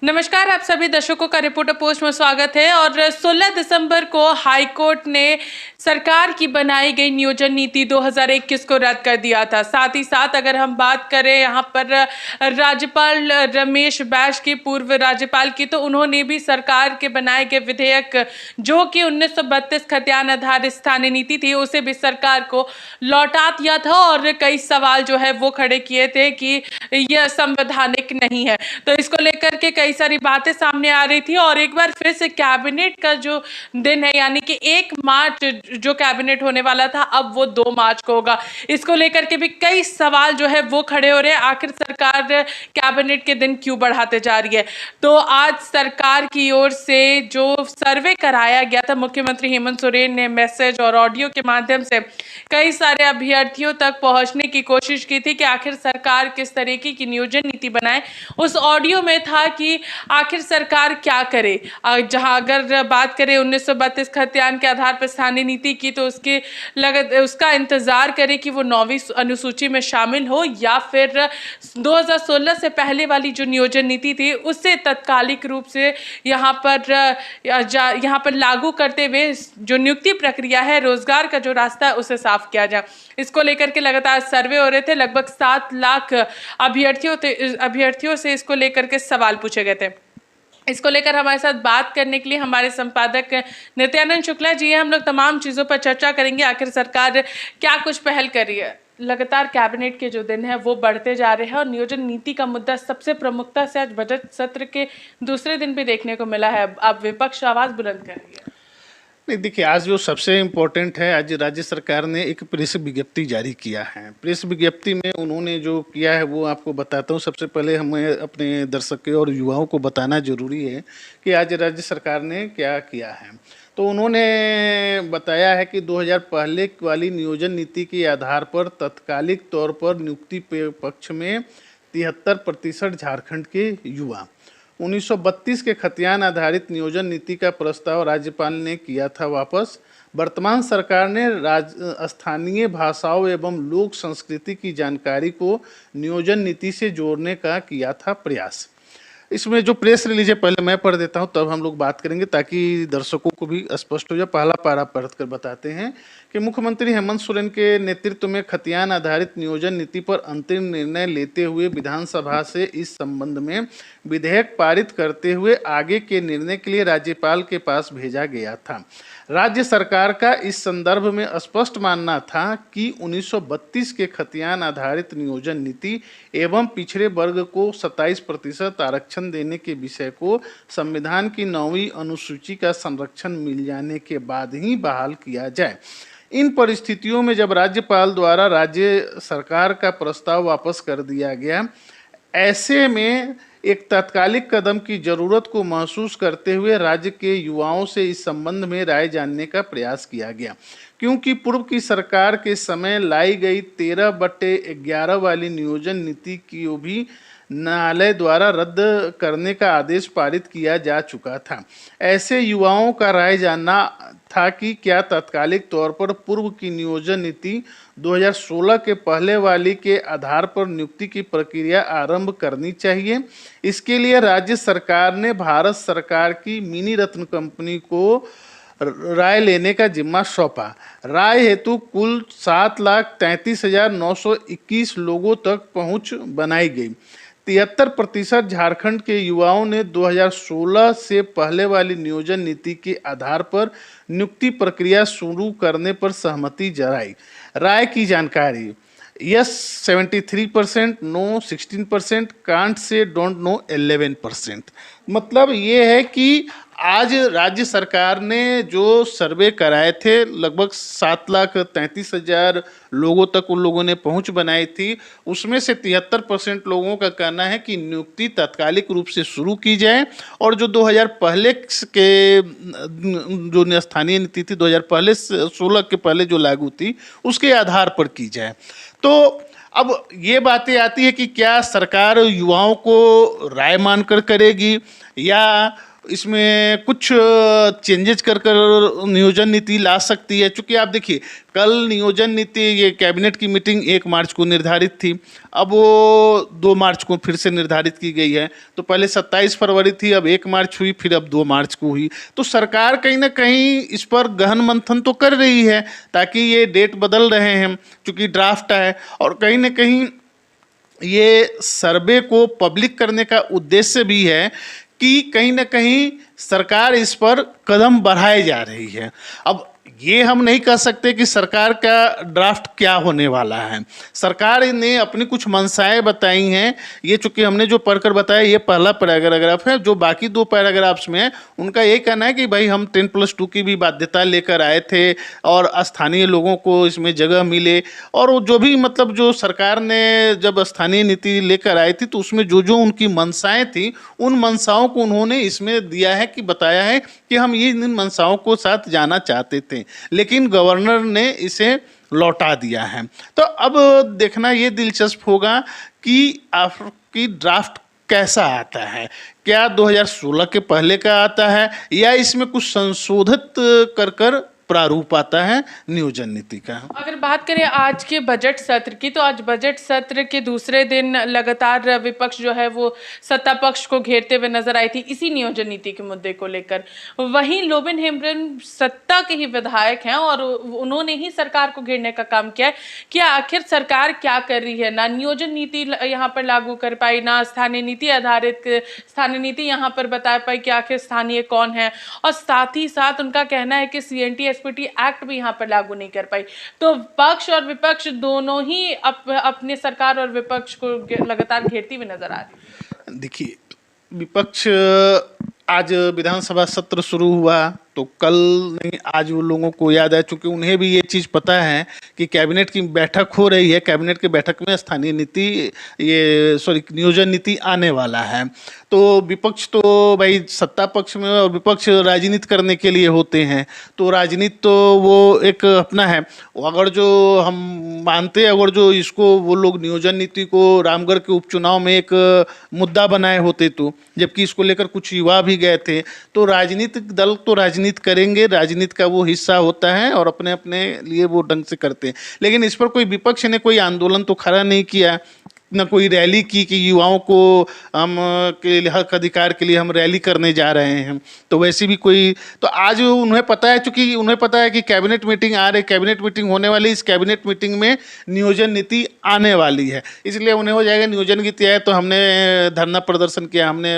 नमस्कार, आप सभी दर्शकों का रिपोर्टर पोस्ट में स्वागत है। और 16 दिसंबर को हाईकोर्ट ने सरकार की बनाई गई नियोजन नीति 2021 को रद्द कर दिया था। साथ ही साथ अगर हम बात करें यहाँ पर राज्यपाल रमेश बैस की, पूर्व राज्यपाल की, तो उन्होंने भी सरकार के बनाए गए विधेयक जो कि 1932 खतियान आधारित स्थानीय नीति थी उसे भी सरकार को लौटा दिया था और कई सवाल जो है वो खड़े किए थे कि यह संवैधानिक नहीं है। तो इसको लेकर के कई सारी बातें सामने आ रही थी और एक बार फिर से कैबिनेट का जो दिन है यानी कि 1 मार्च जो कैबिनेट होने वाला था अब वो 2 मार्च को होगा। इसको लेकर के भी कई सवाल जो है वो खड़े हो रहे हैं, आखिर सरकार कैबिनेट के दिन क्यों बढ़ाते जा रही है। तो आज सरकार की ओर से जो सर्वे कराया गया था, मुख्यमंत्री हेमंत सोरेन ने मैसेज और ऑडियो के माध्यम से कई सारे अभ्यर्थियों तक पहुंचने की कोशिश की थी कि आखिर सरकार किस तरीके की नियोजन नीति बनाए। उस ऑडियो में था कि आखिर सरकार क्या करे। जहां अगर बात करें 1932 खतियान के आधार पर स्थानीय नीति की, तो उसका इंतजार करे कि वो 9वीं अनुसूची में शामिल हो या फिर 2016 से पहले वाली जो नियोजन नीति थी उससे तत्कालिक रूप से यहाँ पर लागू करते हुए जो नियुक्ति प्रक्रिया है, रोजगार का जो रास्ता है उसे साफ किया जाए। इसको लेकर के लगातार सर्वे हो रहे थे। लगभग 7 लाख अभ्यर्थियों से इसको लेकर के सवाल पूछे गए थे। इसको लेकर हमारे साथ बात करने के लिए हमारे संपादक नित्यानंद शुक्ला जी हैं। हम लोग तमाम चीज़ों पर चर्चा करेंगे, आखिर सरकार क्या कुछ पहल कर रही है। लगातार कैबिनेट के जो दिन है वो बढ़ते जा रहे हैं और नियोजन नीति का मुद्दा सबसे प्रमुखता से आज बजट सत्र के दूसरे दिन भी देखने को मिला है। अब विपक्ष आवाज बुलंद कर रही है। नहीं, देखिए, आज जो सबसे इम्पोर्टेंट है, आज राज्य सरकार ने एक प्रेस विज्ञप्ति जारी किया है। प्रेस विज्ञप्ति में उन्होंने जो किया है वो आपको बताता हूँ। सबसे पहले हमें अपने दर्शकों और युवाओं को बताना जरूरी है कि आज राज्य सरकार ने क्या किया है। तो उन्होंने बताया है कि 2000 पहले वाली नियोजन नीति के आधार पर तत्कालिक तौर पर नियुक्ति पक्ष में 73% झारखंड के युवा, 1932 के खतियान आधारित नियोजन नीति का प्रस्ताव राज्यपाल ने किया था वापस। वर्तमान सरकार ने स्थानीय भाषाओं एवं लोक संस्कृति की जानकारी को नियोजन नीति से जोड़ने का किया था प्रयास। इसमें जो प्रेस रिलीज है पहले मैं पढ़ देता हूं, तब हम लोग बात करेंगे ताकि दर्शकों को भी स्पष्ट हो जाए। पहला पारा पढ़ कर बताते हैं कि मुख्यमंत्री हेमंत सोरेन के नेतृत्व में खतियान आधारित नियोजन नीति पर अंतिम निर्णय लेते हुए विधानसभा से इस संबंध में विधेयक पारित करते हुए आगे के निर्णय के लिए राज्यपाल के पास भेजा गया था। राज्य सरकार का इस संदर्भ में स्पष्ट मानना था कि 1932 के खतियान आधारित नियोजन नीति एवं पिछड़े वर्ग को 27% आरक्षण देने के विषय को संविधान की 9वीं अनुसूची का संरक्षण मिल जाने के बाद ही बहाल किया जाए। इन परिस्थितियों में जब राज्यपाल द्वारा राज्य सरकार का प्रस्ताव वापस कर दिया गया, ऐसे में एक तात्कालिक कदम की जरूरत को महसूस करते हुए राज्य के युवाओं से इस संबंध में राय जानने का प्रयास किया गया, क्योंकि पूर्व की सरकार के समय लाई गई 13/11 वाली नियोजन नीति की भी न्यायालय द्वारा रद्द करने का आदेश पारित किया जा चुका था। ऐसे युवाओं का राय जानना था कि क्या तात्कालिक तौर पर पूर्व की नियोजन नीति 2016 के पहले वाली के आधार पर नियुक्ति की प्रक्रिया आरंभ करनी चाहिए। इसके लिए राज्य सरकार ने भारत सरकार की मिनी रत्न कंपनी को राय लेने का जिम्मा सौंपा। राय हेतु कुल 7,33,921 लोगों तक पहुंच बनाई गई। 73% झारखंड के युवाओं ने 2016 से पहले वाली नियोजन नीति के आधार पर नियुक्ति प्रक्रिया शुरू करने पर सहमति जताई। राय की जानकारी: yes 73%, no 16%, can't say don't know 11%। मतलब ये है कि आज राज्य सरकार ने जो सर्वे कराए थे, लगभग 7,33,000 लोगों तक उन लोगों ने पहुंच बनाई थी। उसमें से 73% लोगों का कहना है कि नियुक्ति तात्कालिक रूप से शुरू की जाए और जो 2000 पहले के जो स्थानीय नीति थी 2016 के पहले जो लागू थी उसके आधार पर की जाए। तो अब ये बातें आती है कि क्या सरकार युवाओं को राय मानकर करेगी या इसमें कुछ चेंजेस कर कर नियोजन नीति ला सकती है। चूंकि आप देखिए, कल नियोजन नीति, ये कैबिनेट की मीटिंग 1 मार्च को निर्धारित थी, अब वो 2 मार्च को फिर से निर्धारित की गई है। तो पहले 27 फरवरी थी, अब 1 मार्च हुई, फिर अब 2 मार्च को हुई। तो सरकार कहीं ना कहीं इस पर गहन मंथन तो कर रही है, ताकि ये डेट बदल रहे हैं चूंकि ड्राफ्ट है, और कहीं ना कहीं ये सर्वे को पब्लिक करने का उद्देश्य भी है कि कहीं ना कहीं सरकार इस पर कदम बढ़ाए जा रही है। अब ये हम नहीं कह सकते कि सरकार का ड्राफ्ट क्या होने वाला है। सरकार ने अपनी कुछ मंशाएं बताई हैं। ये चूंकि हमने जो पढ़कर बताया, ये पहला पैराग्राफ है। जो बाकी 2 पैराग्राफ्स में उनका ये कहना है कि भाई हम 10+2 की भी बाध्यता लेकर आए थे और स्थानीय लोगों को इसमें जगह मिले, और वो जो भी मतलब जो सरकार ने जब स्थानीय नीति लेकर आई थी तो उसमें जो जो उनकी मंशाएं थी, उन मंशाओं को उन्होंने इसमें दिया है कि बताया है कि हम ये इन मंशाओं को साथ जाना चाहते थे, लेकिन गवर्नर ने इसे लौटा दिया है। तो अब देखना ये दिलचस्प होगा कि आपकी ड्राफ्ट कैसा आता है। क्या 2016 के पहले का आता है, या इसमें कुछ संशोधित कर कर प्रारूप आता है नियोजन नीति का। अगर बात करें आज के बजट सत्र की, तो आज बजट सत्र के दूसरे दिन लगातार विपक्ष जो है वो सत्ता पक्ष को घेरते हुए नजर आई थी इसी नियोजन नीति के मुद्दे को लेकर। वहीं लोबिन हेम्ब्रम सत्ता के ही विधायक हैं और उन्होंने ही सरकार को घेरने का काम किया है कि आखिर सरकार क्या कर रही है। ना नियोजन नीति यहाँ पर लागू कर पाई, ना स्थानीय नीति आधारित स्थानीय नीति यहाँ पर बता पाई कि आखिर स्थानीय कौन है, और साथ ही साथ उनका कहना है कि CNT एसपीटी एक्ट भी यहाँ पर लागू नहीं कर पाई। तो पक्ष और विपक्ष दोनों ही अपने सरकार और विपक्ष को लगातार घेरती हुई नजर आ रही। देखिए, विपक्ष आज विधानसभा सत्र शुरू हुआ तो कल नहीं, आज वो लोगों को याद है, चूंकि उन्हें भी ये चीज़ पता है कि कैबिनेट की बैठक हो रही है, कैबिनेट की बैठक में स्थानीय नीति नियोजन नीति आने वाला है। तो विपक्ष तो भाई सत्ता पक्ष में, और विपक्ष राजनीति करने के लिए होते हैं, तो राजनीति तो वो एक अपना है। अगर जो हम मानते हैं, अगर जो इसको वो लोग नियोजन नीति को रामगढ़ के उपचुनाव में एक मुद्दा बनाए होते, तो जबकि इसको लेकर कुछ युवा भी गए थे, तो राजनीतिक दल तो राजनीति करेंगे, राजनीति का वो हिस्सा होता है और अपने अपने लिए वो ढंग से करते हैं। लेकिन इस पर कोई विपक्ष ने कोई आंदोलन तो खड़ा नहीं किया, न कोई रैली की कि युवाओं को हम के हक अधिकार के लिए हम रैली करने जा रहे हैं। तो वैसे भी कोई, तो आज उन्हें पता है, चूंकि उन्हें पता है कि कैबिनेट मीटिंग आ रही, कैबिनेट मीटिंग होने वाली, इस कैबिनेट मीटिंग में नियोजन नीति आने वाली है, इसलिए उन्हें हो जाएगा नियोजन नीति आए तो हमने धरना प्रदर्शन किया, हमने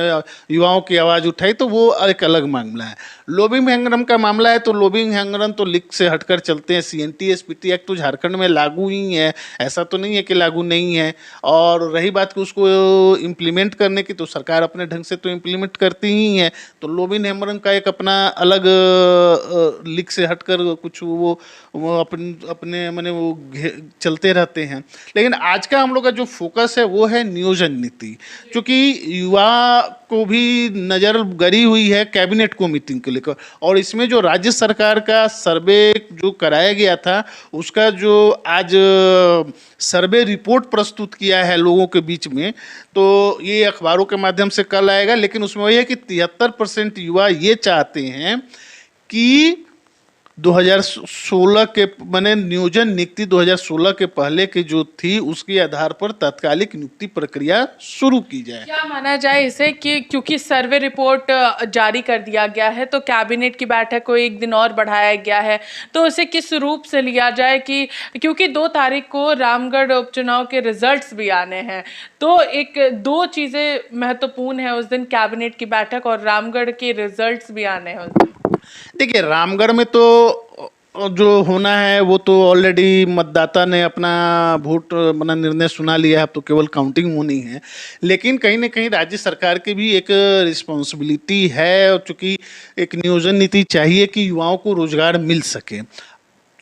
युवाओं की आवाज़ उठाई, तो वो एक अलग मामला है। लोबिन हेम्ब्रम का मामला है तो लोबिन हेम्ब्रम तो लीक से हटकर चलते हैं। CNT एसपीटी एक्ट तो झारखंड में लागू ही है, ऐसा तो नहीं है कि लागू नहीं है। और रही बात कि उसको इम्प्लीमेंट करने की, तो सरकार अपने ढंग से तो इम्प्लीमेंट करती ही है। तो लोबिन हेम्ब्रम का एक अपना अलग लीक से हटकर कुछ वो अपने माने वो चलते रहते हैं। लेकिन आज का हम लोग का जो फोकस है वो है नियोजन नीति, क्योंकि युवा को भी नज़र गड़ी हुई है कैबिनेट को मीटिंग को लेकर, और इसमें जो राज्य सरकार का सर्वे जो कराया गया था, उसका जो आज सर्वे रिपोर्ट प्रस्तुत किया है लोगों के बीच में, तो ये अखबारों के माध्यम से कल आएगा। लेकिन उसमें वही है कि 73% युवा ये चाहते हैं कि 2016 के माने नियोजन नियुक्ति 2016 के पहले की जो थी उसके आधार पर तात्कालिक नियुक्ति प्रक्रिया शुरू की जाए। क्या माना जाए इसे कि क्योंकि सर्वे रिपोर्ट जारी कर दिया गया है, तो कैबिनेट की बैठक को 1 दिन और बढ़ाया गया है, तो उसे किस रूप से लिया जाए कि क्योंकि 2 तारीख को रामगढ़ उपचुनाव के रिजल्ट्स भी आने हैं, तो एक 2 चीज़ें महत्वपूर्ण है उस दिन, कैबिनेट की बैठक और रामगढ़ के रिजल्ट्स भी आने हैं उस दिन। देखिए, रामगढ़ में तो जो होना है वो तो ऑलरेडी मतदाता ने अपना वोट अपना निर्णय सुना लिया है, अब तो केवल काउंटिंग होनी है। लेकिन कहीं ना कहीं राज्य सरकार की भी एक रिस्पॉन्सिबिलिटी है, और चूँकि एक नियोजन नीति चाहिए कि युवाओं को रोजगार मिल सके।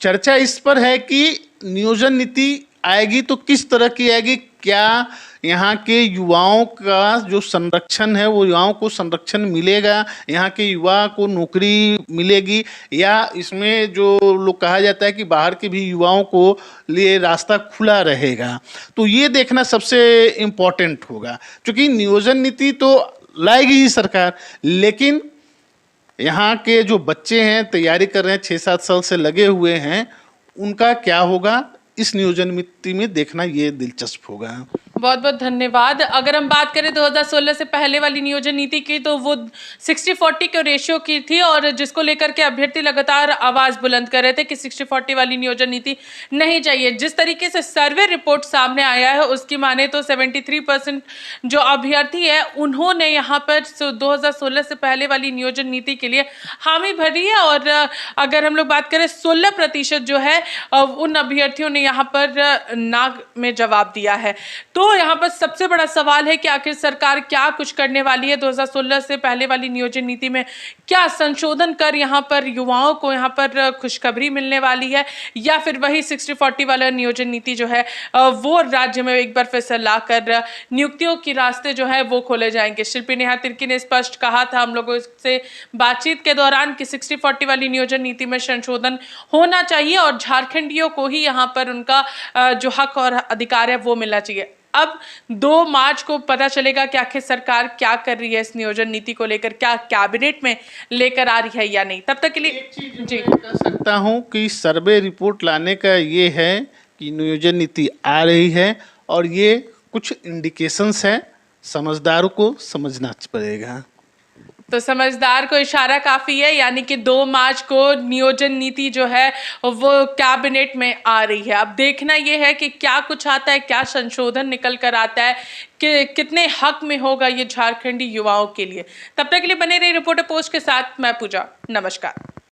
चर्चा इस पर है कि नियोजन नीति आएगी तो किस तरह की आएगी, क्या यहाँ के युवाओं का जो संरक्षण है वो युवाओं को संरक्षण मिलेगा, यहाँ के युवा को नौकरी मिलेगी, या इसमें जो लोग कहा जाता है कि बाहर के भी युवाओं को लिए रास्ता खुला रहेगा। तो ये देखना सबसे इम्पोर्टेंट होगा, क्योंकि नियोजन नीति तो लाएगी ही सरकार, लेकिन यहाँ के जो बच्चे हैं तैयारी कर रहे हैं 6-7 साल से लगे हुए हैं, उनका क्या होगा इस नियोजन नीति में देखना ये दिलचस्प होगा। बहुत बहुत धन्यवाद। अगर हम बात करें 2016 से पहले वाली नियोजन नीति की, तो वो 60-40 के रेशियो की थी और जिसको लेकर के अभ्यर्थी लगातार आवाज बुलंद कर रहे थे कि 60-40 वाली नियोजन नीति नहीं चाहिए। जिस तरीके से सर्वे रिपोर्ट सामने आया है उसकी माने तो 73% जो अभ्यर्थी है उन्होंने यहाँ पर 2016 से पहले वाली नियोजन नीति के लिए हामी भरी है। और अगर हम लोग बात करें 16% जो है उन अभ्यर्थियों ने यहाँ पर नाग में जवाब दिया है। तो यहाँ पर सबसे बड़ा सवाल है कि आखिर सरकार क्या कुछ करने वाली है 2016 से पहले वाली नियोजन नीति में, क्या संशोधन कर यहाँ पर युवाओं को यहाँ पर खुशखबरी मिलने वाली है, या फिर वही 60-40 वाला नियोजन नीति जो है वो राज्य में एक बार फिर से लाकर नियुक्तियों के रास्ते जो है वो खोले जाएंगे। शिल्पी नेहा तिर्की ने स्पष्ट कहा था हम लोगों से बातचीत के दौरान कि 60-40 वाली नियोजन नीति में संशोधन होना चाहिए और झारखंडियों को ही यहाँ पर उनका जो हक और अधिकार है वो मिलना चाहिए। अब 2 मार्च को पता चलेगा कि आखिर सरकार क्या कर रही है इस नियोजन नीति को लेकर, क्या कैबिनेट में लेकर आ रही है या नहीं। तब तक के लिए एक चीज जी कह सकता हूँ कि सर्वे रिपोर्ट लाने का ये है कि नियोजन नीति आ रही है और ये कुछ इंडिकेशंस है, समझदारों को समझना पड़ेगा। तो समझदार को इशारा काफी है, यानी कि 2 मार्च को नियोजन नीति जो है वो कैबिनेट में आ रही है। अब देखना ये है कि क्या कुछ आता है, क्या संशोधन निकल कर आता है, कि कितने हक में होगा ये झारखंडी युवाओं के लिए। तब तक के लिए बने रहिए रिपोर्टर पोस्ट के साथ। मैं पूजा, नमस्कार।